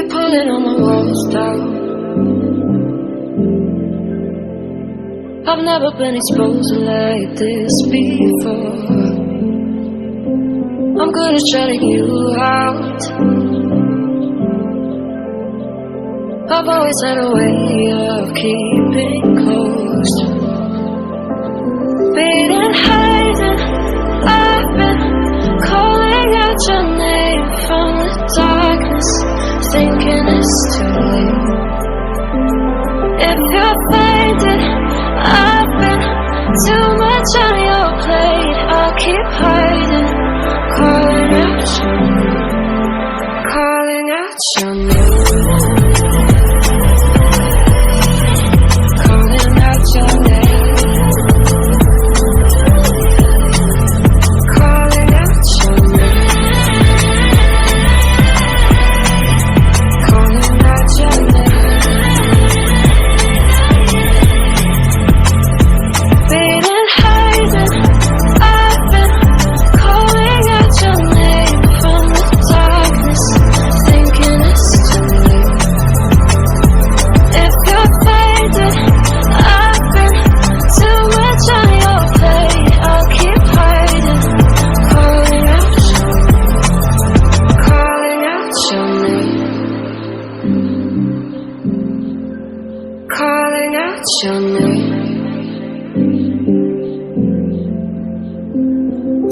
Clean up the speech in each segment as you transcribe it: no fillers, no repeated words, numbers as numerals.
pulling on my walls down. I've never been exposed like this before. I'm good at shutting you out. I've always had a way of keeping close. Being hiding, I've been calling out your name from the darkness, thinking it's too late. If you're faded, I've been too much on your plate. I'll keep hiding, calling out your name, calling out your name, calling out your name.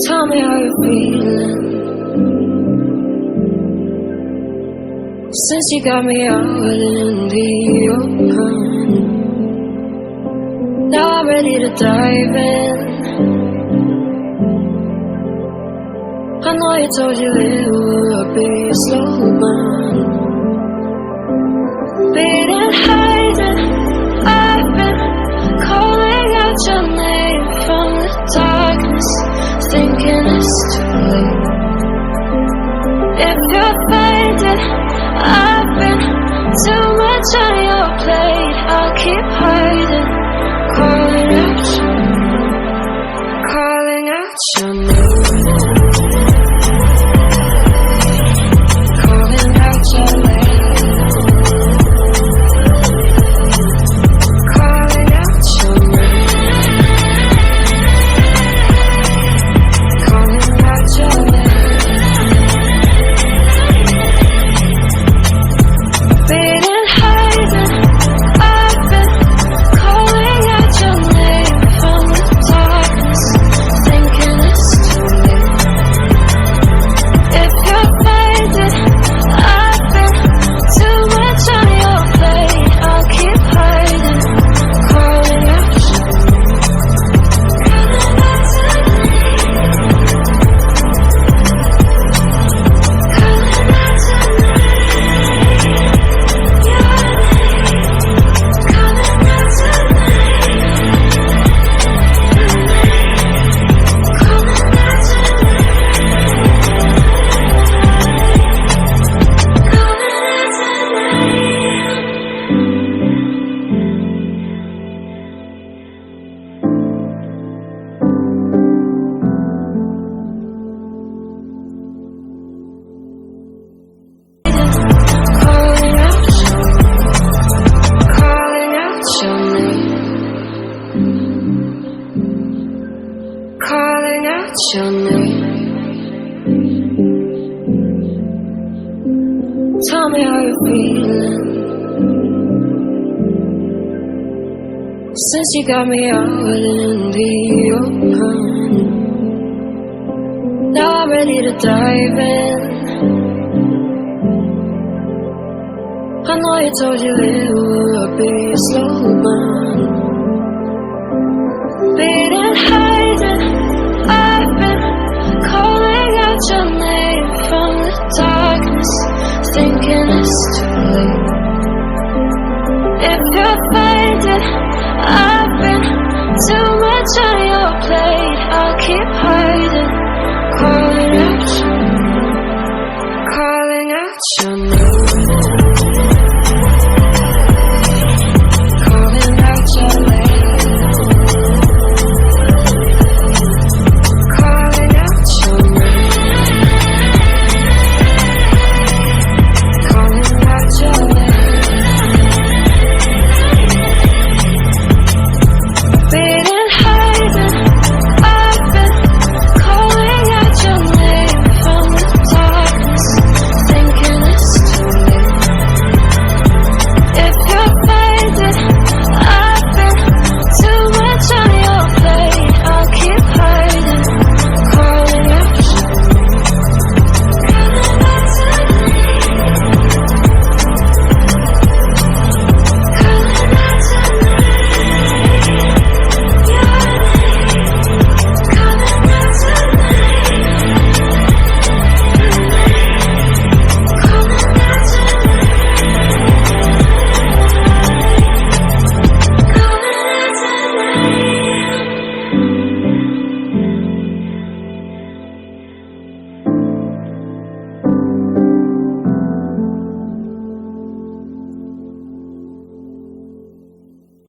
Tell me how you're feeling since you got me out in the open. Now I'm ready to dive in. I know you told you it would be a slow burn. Being hiding, I've been calling out your name from the darkness, thinking it's too late. If you're faded, I've been too much on your plate. I'll keep hiding, calling out your name, calling out your name, calling out your name. Tell me how you're feeling. Since you got me out in the open, now I'm ready to dive in. I know you told you it would be a slow burn. Beating, hiding, I've been calling out your name from the darkness, thinking it's too late. If you find it, I've been too much on your